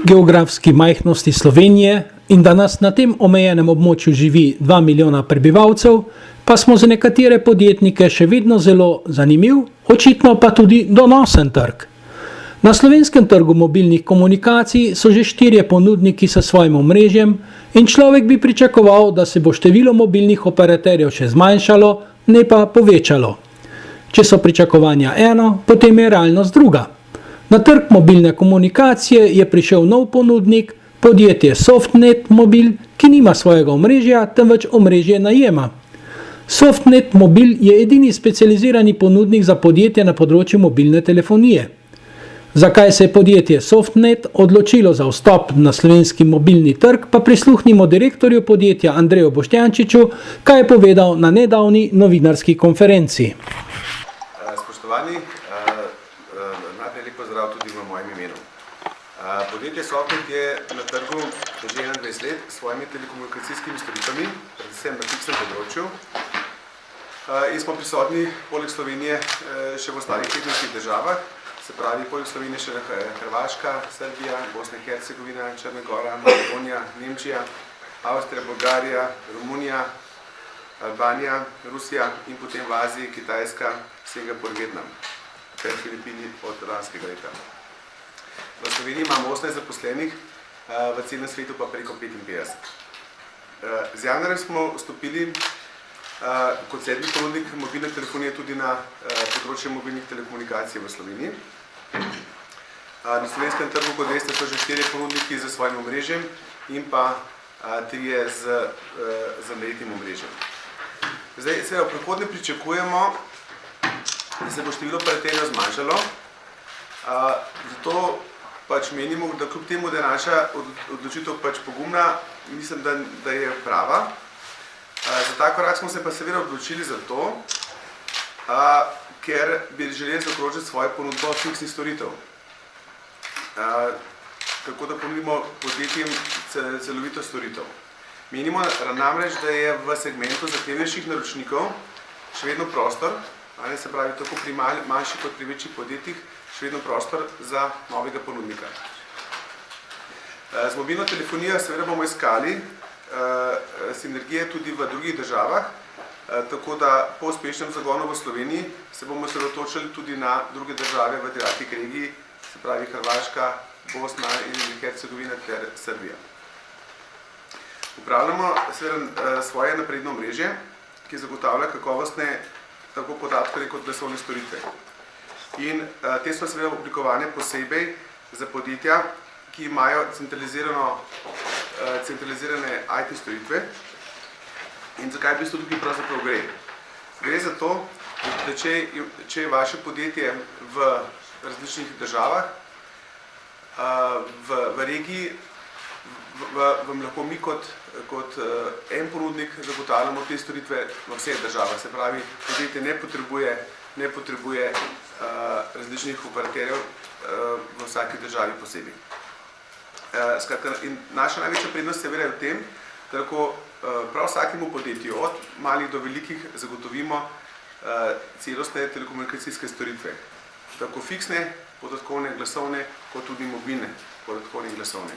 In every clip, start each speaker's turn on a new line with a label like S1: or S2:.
S1: geografski majhnosti Slovenije in da nas na tem omejenem območju živi 2 milijona prebivalcev, pa smo za nekatere podjetnike še vedno zelo zanimiv, očitno pa tudi donosen trg. Na slovenskem trgu mobilnih komunikacij so že 4 ponudniki s svojim omrežjem in človek bi pričakoval, da se bo število mobilnih operaterjev še zmanjšalo, ne pa povečalo. Če so pričakovanja eno, potem je realnost druga. Na trg mobilne komunikacije je prišel nov ponudnik, podjetje Softnet Mobil, ki nima svojega omrežja, temveč omrežje najema. Softnet Mobil je edini specializirani ponudnik za podjetje na področju mobilne telefonije. Zakaj se je podjetje Softnet odločilo za vstop na slovenski mobilni trg, pa prisluhnimo direktorju podjetja Andreju Boštjančiču, kaj je povedal na nedavni novinarski konferenci.
S2: Spoštovani, najprej lep pozdrav tudi v mojem imenu. Podjetje Softnet je na trgu že 21 let s svojimi telekomunikacijskimi storitvami, predvsem na fiksnem področju. In smo prisotni poleg Slovenije še v ostalih 15 državah, se pravi poleg Slovenije še Hrvaška, Srbija, Bosna in Hercegovina, Črna Gora, Makedonija, Nemčija, Avstrija, Bolgarija, Romunija, Albanija, Rusija in potem v Aziji, Kitajska, Singapur, Vietnam, ter Filipini od lanskega leta. V Sloveniji imamo 18 zaposlenih, v celem svetu pa preko 55. Z januarjem smo vstopili kot 7. ponudnik mobilne telefonije tudi na področje mobilnih telekomunikacij v Sloveniji. Na slovenskem trgu, kot veste, so že 4 ponudniki z svojim omrežjem in pa 3 z najetim omrežjem. Zdaj, seveda, v prihodnje pričakujemo, da se bo število operaterjev zmanjšalo, zato pač menimo, da kljub temu, da je naša odločitev pač pogumna, mislim, da je prava. Za ta korak smo se pa seveda odločili zato, ker bi želeli zaokrožiti svojo ponudbo fiksnih storitev. Tako da ponudimo podjetjem celovito storitev. Menimo namreč, da je v segmentu zahtevnejših naročnikov še vedno prostor, se pravi tako pri manjših kot pri večjih podjetjih, še vedno prostor za novega ponudnika. Z mobilno telefonijo seveda bomo iskali sinergije tudi v drugih državah, tako da po uspešnem zagonu v Sloveniji se bomo osredotočili tudi na druge države v tej regiji, se pravi Hrvaška, Bosna in Hercegovina ter Srbija. Upravljamo seveda svoje napredno omrežje, ki zagotavlja kakovostne tako podatkovne kot glasovne storitve. In te so seveda oblikovane posebej za podjetja, ki imajo centralizirane IT storitve. In zakaj v bistvu tukaj pravzaprav gre? Gre za to, da če je vaše podjetje v različnih državah, v regiji, vam lahko mi kot en ponudnik zagotavljamo te storitve v vseh državah. Se pravi, podjetje ne potrebuje različnih operaterjev v vsaki državi posebej. In naša največja prednost je v tem, da lahko prav vsakemu podjetju, od malih do velikih, zagotovimo celostne telekomunikacijske storitve. Tako fiksne, podatkovne, glasovne, kot tudi mobilne podatkovne in glasovne.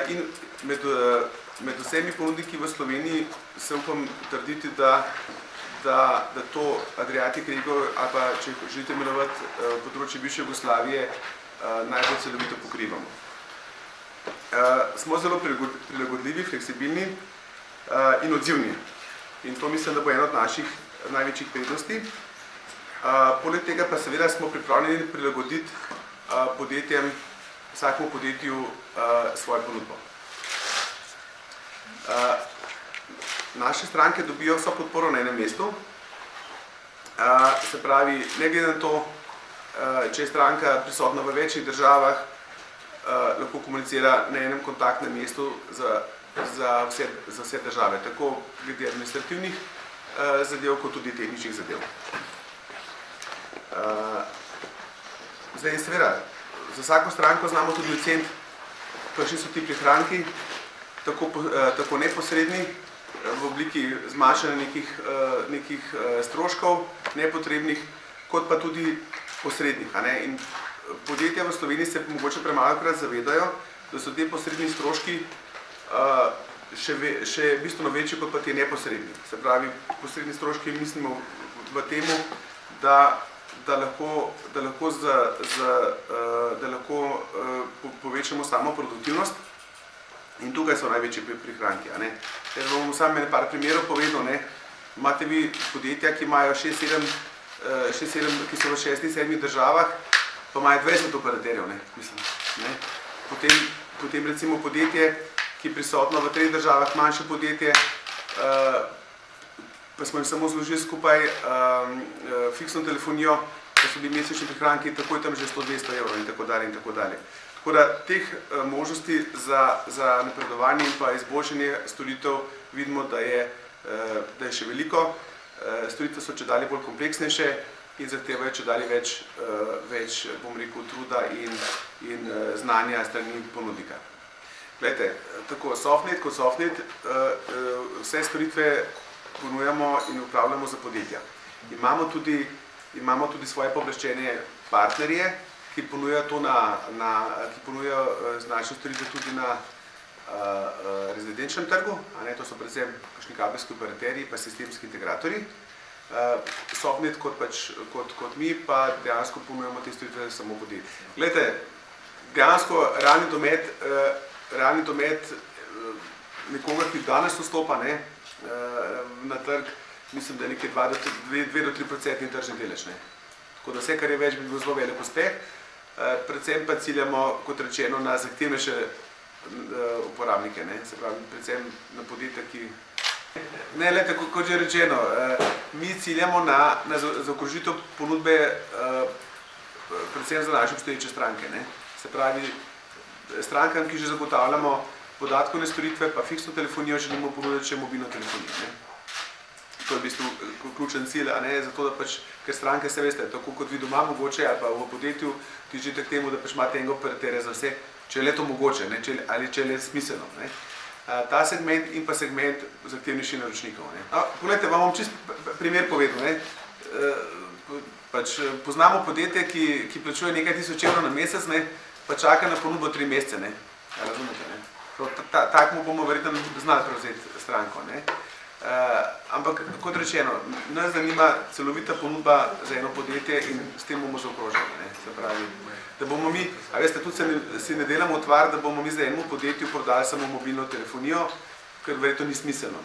S2: In med vsemi ponudniki v Sloveniji se upam trditi, da to Adriatic regijo, ali pa če želite imenovati področje bivše Jugoslavije, najbolj celovito pokrivamo. Smo zelo prilagodljivi, fleksibilni in odzivni. In to mislim, da bo ena od naših največjih prednosti. Poleg tega pa seveda smo pripravljeni prilagoditi podjetjem, vsakemu podjetju svojo ponudbo. Naše stranke dobijo vso podporo na enem mestu. Se pravi, ne glede na to, če je stranka prisotna v večjih državah, lahko komunicira na enem kontaktnem mestu za vse države, tako glede administrativnih zadev, kot tudi tehničnih zadev. Zdaj, seveda, za vsako stranko znamo tudi oceniti, kakšni so ti prihranki, tako neposredni, v obliki zmanjšanja nekih stroškov nepotrebnih, kot pa tudi posrednih. In podjetja v Sloveniji se mogoče premalokrat zavedajo, da so te posredni stroški še bistveno večji kot pa ti neposredni. Se pravi, posredni stroški mislimo v temu, da lahko povečamo samo produktivnost in tukaj so največji prihranki. Jaz bom samo par primerov povedal. Imate vi podjetja, ki imajo 6-7, ki so v 6-7 državah, pa imajo 20 operaterjev. Potem recimo podjetje, ki je prisotno v 3 državah, manjše podjetje, pa smo jim samo zložili skupaj fiksno telefonijo, pa so bili mesečni prihranki takoj tam že 100-200 evrov in tako dalje in tako dalje. Tako da teh možnosti za napredovanje in pa izboljšanje storitev vidimo, da je še veliko. Storitve so čedalje bolj kompleksnejše in zahtevajo čedalje več, bom rekel, truda in znanja strani ponudnika. Glejte, tako Softnet kot Softnet vse storitve ponujamo in upravljamo za podjetja. Imamo tudi svoje pooblaščene partnerje, ki ponujajo značne storitve tudi na rezidenčnem trgu, to so predvsem kakšni kabelski operaterji pa sistemski integratorji. Softnet kot mi pa dejansko ponujamo te storitve samo podjetij. Glejte, dejansko realni domet nekoga, ki danes vstopa na trg, mislim, da je nekaj 2-3% tržni delež. Tako da vse, kar je več, bi bil zelo velik uspeh. Predvsem pa ciljamo, kot rečeno, na zahtevnejše uporabnike, se pravi, predvsem na podjetja, ki... Ne, le tako, kot že rečeno, mi ciljamo na zaokrožitev ponudbe predvsem za naše obstoječe stranke. Se pravi, strankam, ki že zagotavljamo podatkovne storitve, pa fiksno telefonijo, želimo ponuditi še mobilno telefonijo. To je v bistvu ključen cilj, zato da ker stranke se veste, tako kot vi doma mogoče ali pa v podjetju, težite k temu, da imate enega operaterja za vse, če je le to mogoče ali če je le smiselno. Ta segment in pa segment zahtevnejših naročnikov. Poglejte, vam bom čist primer povedal. Poznamo podjetje, ki plačuje nekaj tisoč evrov na mesec, pa čaka na ponudbo 3 mesece. Razumete? Tak mu bomo verjetno znali prevzeti stranko. Ampak, kot rečeno, nas zanima celovita ponudba za eno podjetje in s tem bomo zaokrožili. Se pravi, da bomo mi, a veste, tudi si ne delamo utvar, da bomo mi za enemu podjetju prodali samo mobilno telefonijo, ker verjetno ni smiselno.